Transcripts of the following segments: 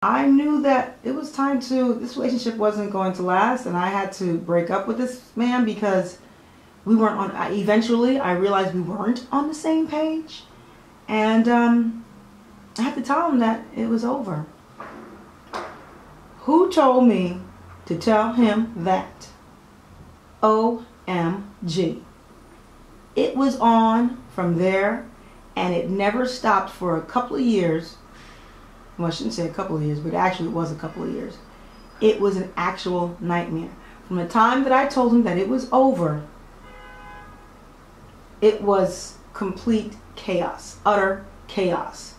I knew that it was time to, this relationship wasn't going to last, and I had to break up with this man because we weren't on, eventually I realized we weren't on the same page. And I had to tell him that it was over. Who told me to tell him that? OMG. It was on from there, and it never stopped for a couple of years. Well, I shouldn't say a couple of years, but actually it was a couple of years. It was an actual nightmare. From the time that I told him that it was over, it was complete chaos, utter chaos.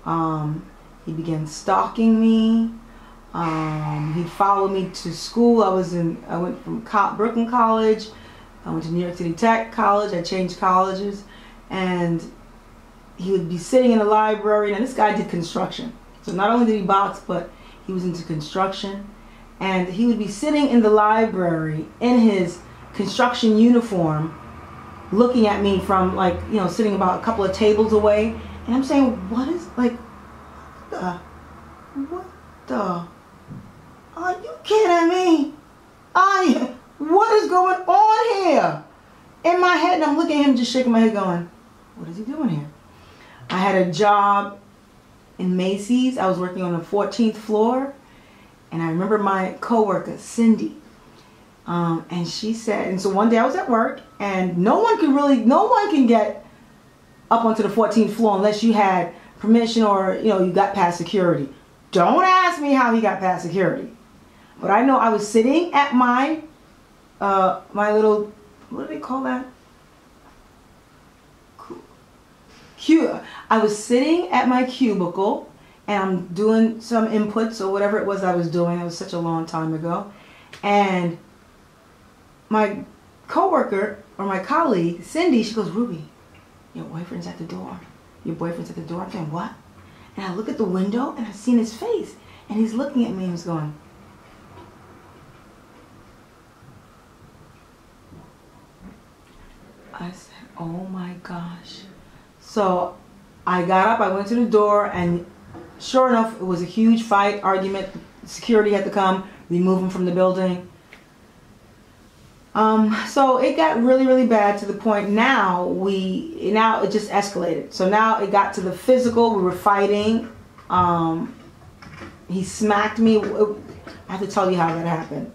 He began stalking me. He followed me to school. I went from Brooklyn College. I went to New York City Tech College. I changed colleges, and he would be sitting in the library. And this guy did construction. So not only did he box, but he was into construction. And he would be sitting in the library in his construction uniform, looking at me from, like, you know, sitting about a couple of tables away. And I'm saying, what is, like, what the, are you kidding me? What is going on here? In my head, and I'm looking at him, just shaking my head going, what is he doing here? I had a job in Macy's. I was working on the 14th floor, and I remember my coworker, Cindy, and she said, and so one day I was at work, and no one can get up onto the 14th floor unless you had permission or, you know, you got past security. Don't ask me how he got past security, but I know I was sitting at my my little, what do they call that? I was sitting at my cubicle, and I'm doing some inputs or whatever it was I was doing. It was such a long time ago. And my coworker, or my colleague, Cindy, she goes, Ruby, your boyfriend's at the door. Your boyfriend's at the door. I'm saying, what? And I look at the window, and I've seen his face. And he's looking at me, and he's going, I said, oh my gosh. So I got up, I went to the door, and sure enough, it was a huge fight, argument. Security had to come, remove him from the building. So it got really, really bad to the point now it just escalated. So now it got to the physical. We were fighting. He smacked me. I have to tell you how that happened.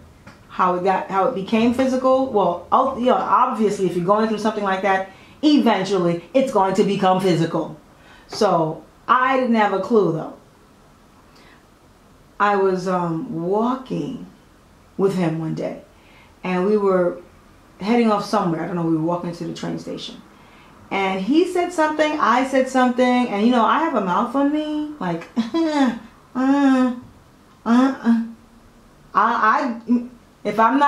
How it became physical. Well, you know, obviously, if you're going through something like that, eventually it's going to become physical. So I didn't have a clue though. I was walking with him one day, and we were heading off somewhere. I don't know, we were walking to the train station, and he said something, I said something, and you know, I have a mouth on me, like if I'm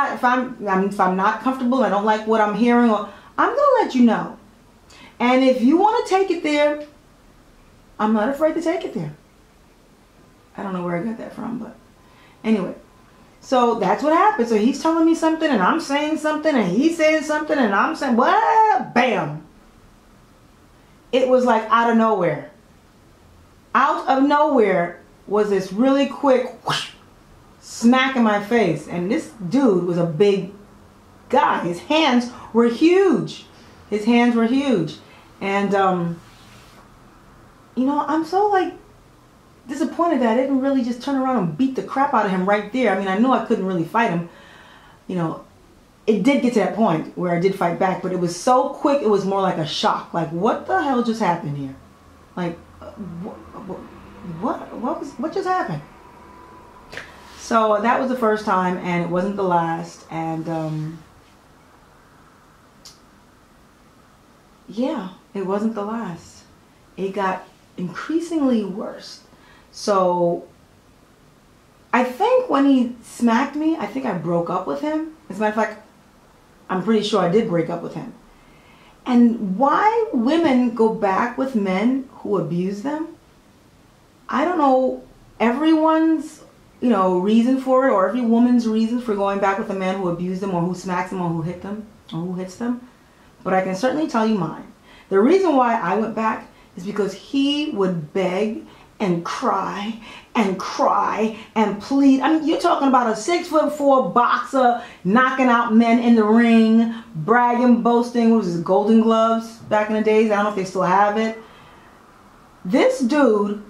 not comfortable and I don't like what I'm hearing, or I'm gonna let you know. And if you want to take it there, I'm not afraid to take it there. I don't know where I got that from, but anyway. So that's what happened. So he's telling me something, and I'm saying something, and he's saying something, and I'm saying, what? Bam. It was like out of nowhere. Out of nowhere was this really quick whoosh, smack in my face. And this dude was a big guy. His hands were huge. His hands were huge. And, you know, I'm so, like, disappointed that I didn't really just turn around and beat the crap out of him right there. I mean, I knew I couldn't really fight him. You know, it did get to that point where I did fight back, but it was so quick, it was more like a shock. Like, what the hell just happened here? Like, what just happened? So that was the first time, and it wasn't the last. And, yeah, it wasn't the last. It got increasingly worse. So I think when he smacked me, I think I broke up with him. As a matter of fact, I'm pretty sure I did break up with him. And why women go back with men who abuse them, I don't know everyone's, you know, reason for it, or every woman's reason for going back with a man who abused them, or who smacks them, or who hit them, or who hits them. But I can certainly tell you mine. The reason why I went back is because he would beg and cry and cry and plead. I mean, you're talking about a 6'4" boxer knocking out men in the ring, bragging, boasting. What was his Golden Gloves back in the days? I don't know if they still have it. This dude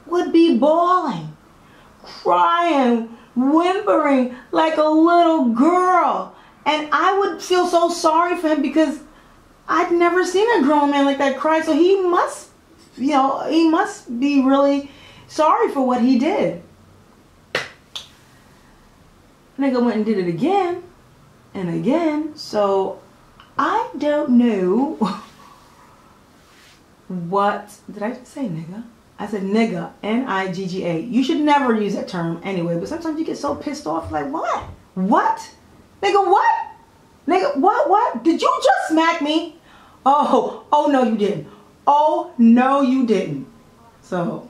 would be bawling, crying, whimpering like a little girl. And I would feel so sorry for him because I'd never seen a grown man like that cry. So he must, you know, he must be really sorry for what he did. Nigga went and did it again and again. So I don't know what, did I just say nigga? I said nigga, N-I-G-G-A. You should never use that term anyway, but sometimes you get so pissed off like, what? What? Nigga, what? Nigga, what? Did you just smack me? Oh no you didn't. Oh no you didn't. So,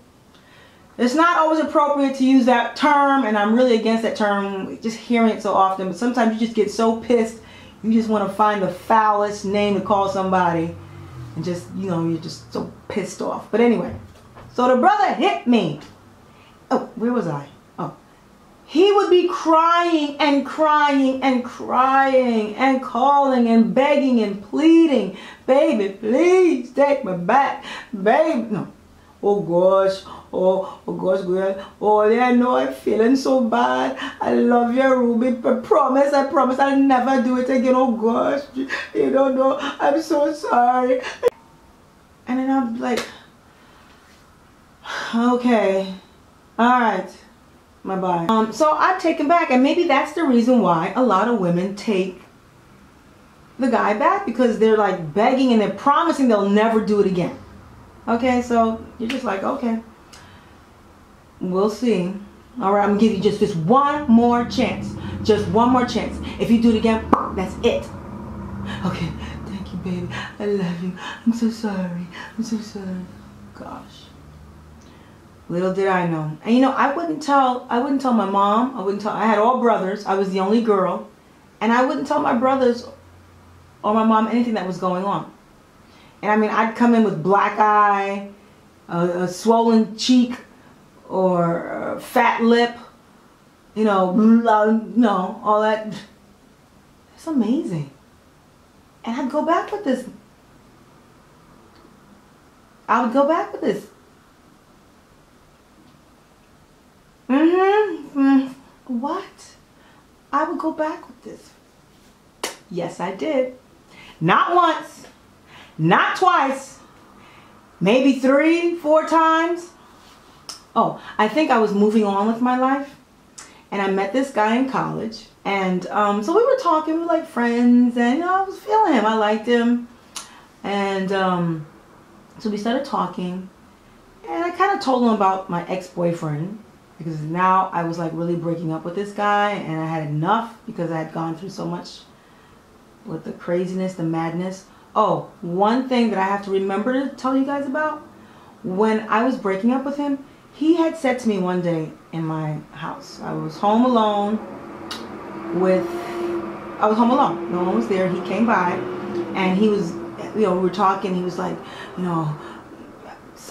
it's not always appropriate to use that term, and I'm really against that term, just hearing it so often, but sometimes you just get so pissed, you just want to find the foulest name to call somebody, and just, you know, you're just so pissed off. But anyway, so the brother hit me. Oh, where was I? Oh. He would be crying and crying and crying and calling and begging and pleading. Baby, please take me back. Baby, no. Oh gosh, oh gosh, girl. Oh, yeah, I know I'm feeling so bad. I love you, Ruby. I promise I'll never do it again. Oh gosh, you don't know. I'm so sorry. And then I'm like, okay, all right. Bye-bye. So I'm taken back, and maybe that's the reason why a lot of women take the guy back, because they're like begging and they're promising they'll never do it again. Okay, so you're just like, okay, we'll see. All right, I'm gonna give you just this one more chance. Just one more chance. If you do it again, that's it. Okay, thank you, baby. I love you. I'm so sorry. I'm so sorry. Gosh. Little did I know. And you know, I wouldn't tell my mom. I had all brothers. I was the only girl. And I wouldn't tell my brothers or my mom anything that was going on. And I mean, I'd come in with black eye, a swollen cheek, or a fat lip, you know, no, all that. It's amazing. And I'd go back with this. I would go back with this. What? I would go back with this. Yes, I did. Not once, not twice, maybe 3, 4 times. Oh, I think I was moving on with my life, and I met this guy in college, and so we were talking, we were like friends, and you know, I was feeling him, I liked him, and so we started talking, and I kind of told him about my ex-boyfriend, because now I was like really breaking up with this guy, and I had enough because I had gone through so much with the craziness, the madness. Oh, one thing that I have to remember to tell you guys about, when I was breaking up with him, he had said to me one day in my house, I was home alone, no one was there, he came by, and he was, you know, we were talking, he was like, you know,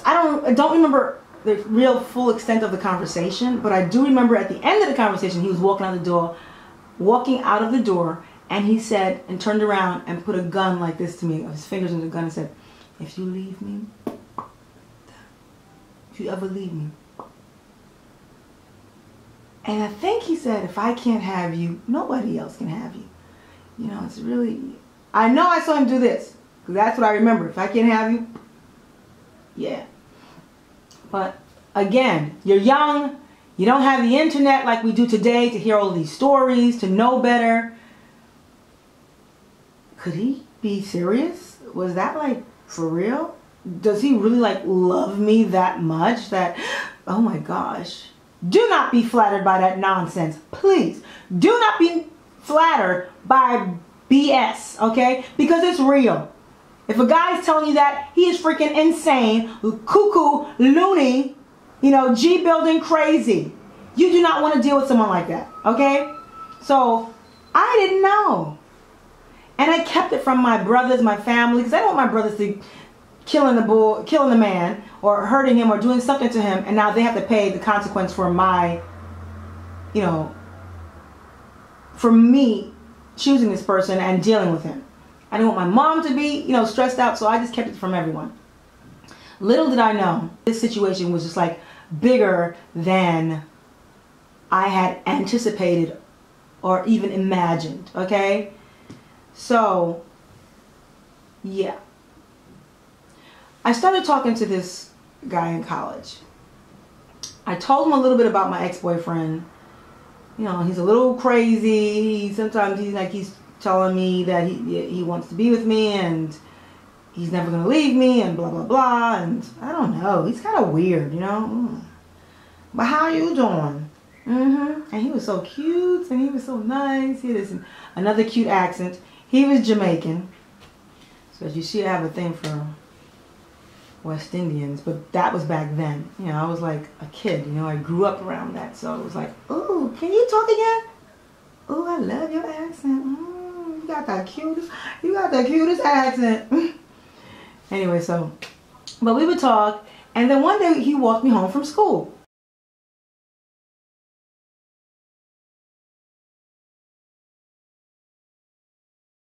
I don't remember the real full extent of the conversation, but I do remember at the end of the conversation, he was walking out of the door, and he said, and turned around and put a gun like this to me, his fingers in the gun, and said, if you leave me, if you ever leave me. And I think he said, if I can't have you, nobody else can have you. You know, it's really, I know I saw him do this, because that's what I remember. If I can't have you, yeah. But again, you're young, you don't have the internet like we do today to hear all these stories, to know better. Could he be serious? Was that like for real? Does he really like love me that much that, oh my gosh. Do not be flattered by that nonsense. Please, do not be flattered by BS, okay? Because it's real. If a guy is telling you that, he is freaking insane, cuckoo, loony, you know, G-building crazy. You do not want to deal with someone like that, okay? So, I didn't know. And I kept it from my brothers, my family, because I don't want my brothers to killing the man, or hurting him, or doing something to him, and now they have to pay the consequence for my, you know, for me choosing this person and dealing with him. I didn't want my mom to be, you know, stressed out, so I just kept it from everyone. Little did I know, this situation was just like bigger than I had anticipated or even imagined, okay? So, yeah. I started talking to this guy in college. I told him a little bit about my ex-boyfriend. You know, he's a little crazy. Sometimes he's telling me that he wants to be with me and he's never going to leave me and blah, blah, blah. And I don't know. He's kind of weird, you know. But how you doing? And he was so cute and he was so nice. He had this another cute accent. He was Jamaican. So as you see, I have a thing for West Indians, but that was back then. You know, I was like a kid, you know, I grew up around that. So it was like, ooh, can you talk again? Ooh, I love your accent. You got the cutest accent. Anyway, so, but we would talk, and then one day he walked me home from school.